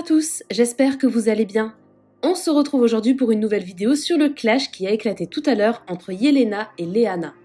tous, j'espère que vous allez bien. On se retrouve aujourd'hui pour une nouvelle vidéo sur le clash qui a éclaté tout à l'heure entre Yelena et Leana.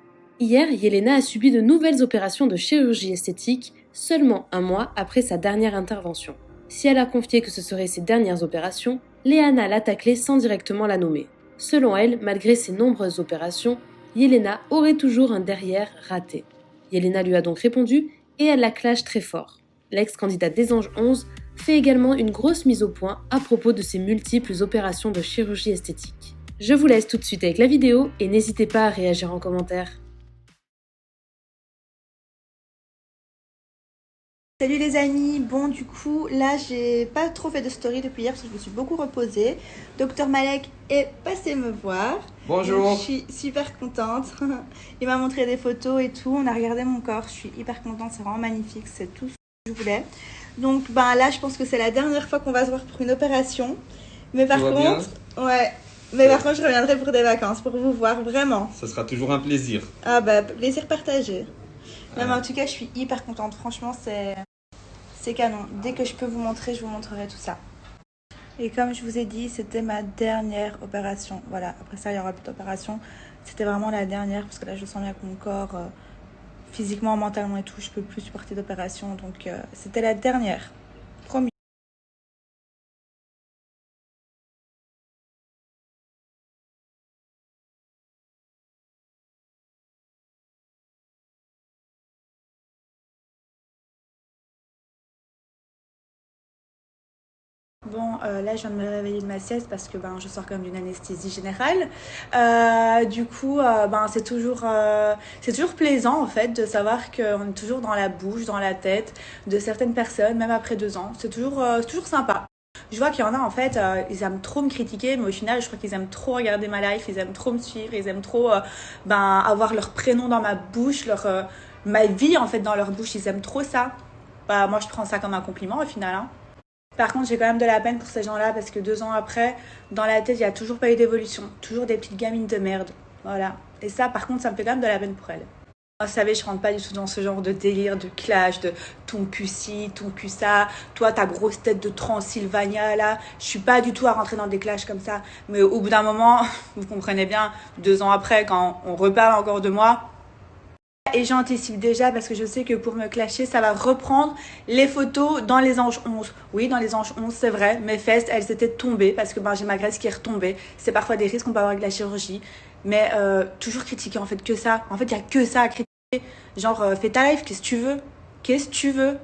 Hier, Yelena a subi de nouvelles opérations de chirurgie esthétique seulement un mois après sa dernière intervention. Si elle a confié que ce seraient ses dernières opérations, Leana l'a taclée sans directement la nommer. Selon elle, malgré ses nombreuses opérations, Yelena aurait toujours un derrière raté. Yelena lui a donc répondu et elle la clash très fort. L'ex-candidate des Anges 11 fait également une grosse mise au point à propos de ses multiples opérations de chirurgie esthétique. Je vous laisse tout de suite avec la vidéo et n'hésitez pas à réagir en commentaire. Salut les amis, bon du coup là j'ai pas trop fait de story depuis hier parce que je me suis beaucoup reposée. Docteur Malek est passé me voir. Bonjour. Donc, je suis super contente. Il m'a montré des photos et tout, on a regardé mon corps, je suis hyper contente, c'est vraiment magnifique, c'est tout ce que je voulais. Donc là je pense que c'est la dernière fois qu'on va se voir pour une opération. Mais par contre, je reviendrai pour des vacances, pour vous voir vraiment. Ça sera toujours un plaisir. Ah plaisir partagé. Non, mais en tout cas je suis hyper contente, franchement c'est canon. Dès que je peux vous montrer, je vous montrerai tout ça. Et comme je vous ai dit, c'était ma dernière opération. Voilà, après ça, il y aura plus d'opération. C'était vraiment la dernière parce que là, je sens bien que mon corps, physiquement, mentalement et tout, je peux plus supporter d'opération. Donc, c'était la dernière. Promis. Bon, là, je viens de me réveiller de ma sieste parce que je sors quand même d'une anesthésie générale. Du coup, c'est toujours plaisant en fait de savoir qu'on est toujours dans la bouche, dans la tête de certaines personnes, même après 2 ans. C'est toujours sympa. Je vois qu'il y en a en fait, ils aiment trop me critiquer, mais au final, je crois qu'ils aiment trop regarder ma life, ils aiment trop me suivre, ils aiment trop avoir leur prénom dans ma bouche, ma vie en fait dans leur bouche. Ils aiment trop ça. Moi, je prends ça comme un compliment au final, hein. Par contre, j'ai quand même de la peine pour ces gens-là parce que 2 ans après, dans la tête, il n'y a toujours pas eu d'évolution. Toujours des petites gamines de merde. Voilà. Et ça, par contre, ça me fait quand même de la peine pour elles. Vous savez, je rentre pas du tout dans ce genre de délire, de clash, de ton cul ci, ton cul ça, toi ta grosse tête de Transylvania là. Je suis pas du tout à rentrer dans des clashs comme ça. Mais au bout d'un moment, vous comprenez bien, 2 ans après, quand on reparle encore de moi, et j'anticipe déjà parce que je sais que pour me clasher, ça va reprendre les photos dans les Anges 11. Oui, dans les Anges 11, c'est vrai, mes fesses, elles étaient tombées parce que j'ai ma graisse qui est retombée. C'est parfois des risques qu'on peut avoir avec la chirurgie. Mais toujours critiquer, en fait, que ça. En fait, il n'y a que ça à critiquer. Genre, fais ta life, qu'est-ce que tu veux? Qu'est-ce que tu veux?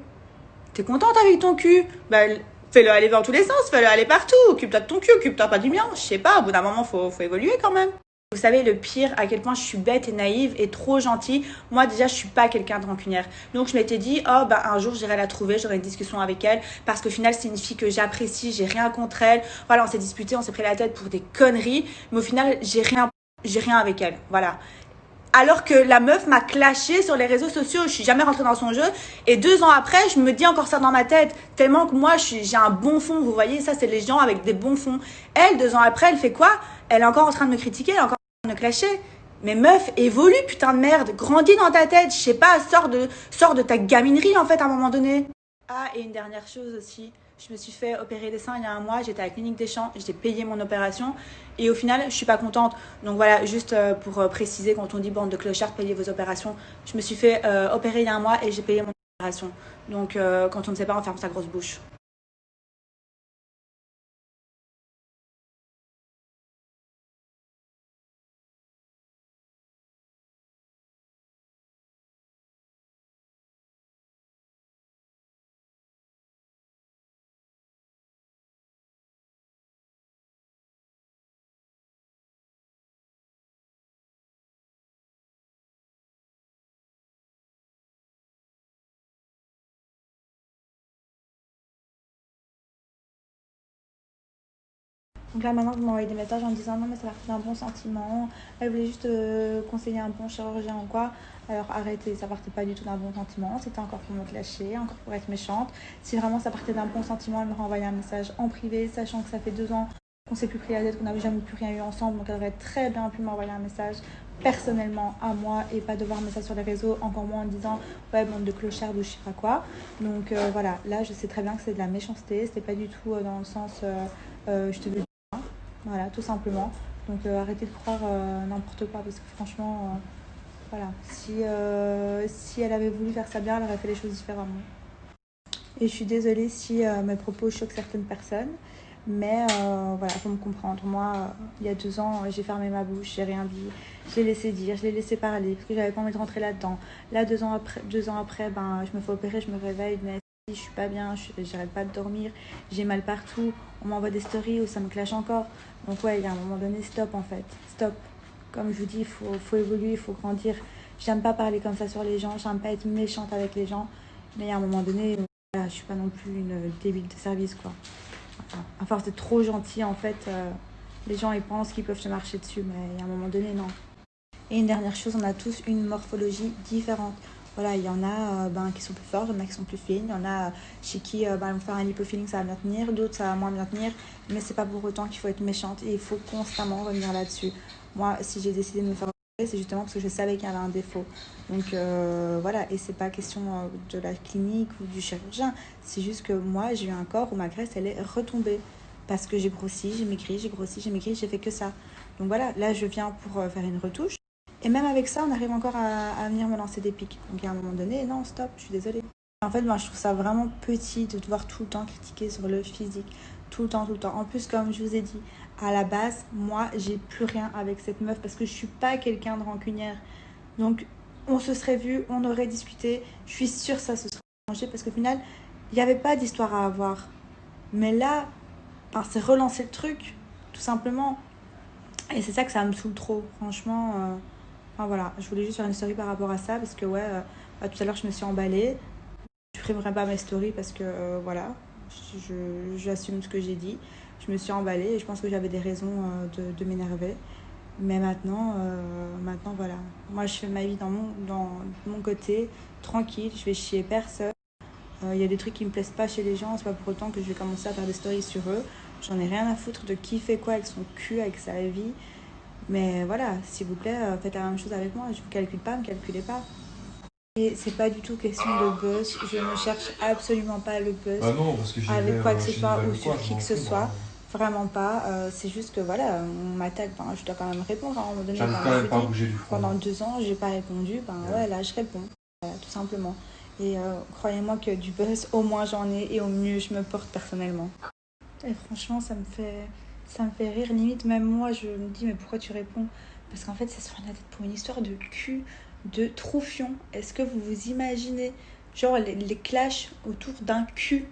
T'es contente avec ton cul? Fais-le aller dans tous les sens, fais-le aller partout. Occupe-toi de ton cul, occupe-toi pas du mien. Je sais pas, au bout d'un moment, faut évoluer quand même. Vous savez le pire, à quel point je suis bête et naïve et trop gentille. Moi déjà je suis pas quelqu'un de rancunière. Donc je m'étais dit un jour j'irai la trouver, j'aurai une discussion avec elle parce qu'au final c'est une fille que j'apprécie, j'ai rien contre elle. Voilà, on s'est disputé, on s'est pris la tête pour des conneries, mais au final j'ai rien avec elle. Voilà. Alors que la meuf m'a clashé sur les réseaux sociaux, je suis jamais rentrée dans son jeu. Et 2 ans après, je me dis encore ça dans ma tête. Tellement que moi, j'ai un bon fond, vous voyez, ça c'est les gens avec des bons fonds. Elle, 2 ans après, elle fait quoi? Elle est encore en train de me critiquer, elle est encore en train de me clasher. Mais meuf, évolue, putain de merde. Grandis dans ta tête, je sais pas, sors de ta gaminerie en fait à un moment donné. Ah, et une dernière chose aussi. Je me suis fait opérer des seins il y a 1 mois. J'étais à la clinique des Champs. J'ai payé mon opération. Et au final, je suis pas contente. Donc voilà, juste pour préciser, quand on dit bande de clochards, payez vos opérations. Je me suis fait opérer il y a 1 mois et j'ai payé mon opération. Donc quand on ne sait pas, on ferme sa grosse bouche. Donc là maintenant vous m'envoyez des messages en me disant non mais ça partait d'un bon sentiment, elle voulait juste conseiller un bon chirurgien ou quoi. Alors arrêtez, ça partait pas du tout d'un bon sentiment, c'était encore pour me clasher, encore pour être méchante. Si vraiment ça partait d'un bon sentiment, elle me renvoyait un message en privé, sachant que ça fait 2 ans On s'est plus pris la tête, qu'on n'avait jamais plus rien eu ensemble, donc elle aurait très bien pu m'envoyer un message personnellement à moi et pas devoir mettre ça sur les réseaux, encore moins en disant ouais, bande de clochards ou je sais pas quoi. Donc voilà, là je sais très bien que c'est de la méchanceté, c'était pas du tout dans le sens je te veux bien, voilà, tout simplement. Donc arrêtez de croire n'importe quoi parce que franchement, voilà, si elle avait voulu faire ça bien, elle aurait fait les choses différemment. Et je suis désolée si mes propos choquent certaines personnes. Mais voilà, faut me comprendre. Moi, il y a 2 ans, j'ai fermé ma bouche, j'ai rien dit. Je l'ai laissé dire, je l'ai laissé parler parce que j'avais pas envie de rentrer là-dedans. Là, 2 ans après, ben, je me fais opérer, je me réveille, mais je suis pas bien, j'arrête pas de dormir, j'ai mal partout. On m'envoie des stories où ça me clash encore. Donc ouais, il y a un moment donné, stop en fait, stop. Comme je vous dis, faut évoluer, il faut grandir. J'aime pas parler comme ça sur les gens, j'aime pas être méchante avec les gens. Mais il y a un moment donné, voilà, je suis pas non plus une débile de service quoi. Enfin, à force d'être trop gentil, en fait, les gens ils pensent qu'ils peuvent te marcher dessus, mais à un moment donné, non. Et une dernière chose, on a tous une morphologie différente. Voilà, il y en a qui sont plus forts, il y en a qui sont plus fines, il y en a chez qui ils vont faire un lipofilling, ça va bien tenir, d'autres ça va moins bien tenir, mais c'est pas pour autant qu'il faut être méchante et il faut constamment revenir là-dessus. Moi, si j'ai décidé de me faire opérer, c'est justement parce que je savais qu'il y avait un défaut. Donc voilà, et c'est pas question de la clinique ou du chirurgien, c'est juste que moi j'ai eu un corps où ma graisse elle est retombée parce que j'ai grossi, j'ai maigri, j'ai grossi, j'ai maigri, j'ai fait que ça. Donc voilà, là je viens pour faire une retouche. Et même avec ça, on arrive encore à venir me lancer des pics. Donc à un moment donné, non, stop, je suis désolée. En fait, moi, je trouve ça vraiment petit de devoir tout le temps critiquer sur le physique. Tout le temps, tout le temps. En plus, comme je vous ai dit, à la base, moi, j'ai plus rien avec cette meuf parce que je suis pas quelqu'un de rancunière. Donc, on se serait vu, on aurait discuté. Je suis sûre que ça se serait arrangé parce qu'au final, il n'y avait pas d'histoire à avoir. Mais là, enfin, c'est relancer le truc, tout simplement. Et c'est ça que ça me saoule trop, franchement. Enfin voilà, je voulais juste faire une story par rapport à ça parce que ouais, tout à l'heure je me suis emballée. Je supprimerai pas mes stories parce que voilà, j'assume ce que j'ai dit. Je me suis emballée et je pense que j'avais des raisons de m'énerver. Mais maintenant voilà. Moi je fais ma vie dans mon côté, tranquille, je vais chier personne. Il y a des trucs qui me plaisent pas chez les gens, c'est pas pour autant que je vais commencer à faire des stories sur eux. J'en ai rien à foutre de qui fait quoi avec son cul, avec sa vie. Mais voilà, s'il vous plaît, faites la même chose avec moi. Je vous calcule pas, me calculez pas. Et c'est pas du tout question de buzz. Je ne cherche absolument pas le buzz Bah non, parce que avec quoi que ce j'y soit vais ou avec quoi, sur je qui m'en que ce fous, soit. moi. Vraiment pas. C'est juste que voilà, on m'attaque. Ben, je dois quand même répondre à un moment donné. J'arrive Ben, quand je même vous pas à dis, bouger du front. pendant 2 ans, j'ai pas répondu. Ben ouais, là, je réponds. Voilà, tout simplement. Et croyez-moi que du buzz, au moins j'en ai et au mieux je me porte personnellement. Et franchement, ça me fait rire. Limite, même moi, je me dis, mais pourquoi tu réponds? Parce qu'en fait, ça se prend la tête pour une histoire de cul, de troufion. Est-ce que vous vous imaginez, genre, les clashs autour d'un cul?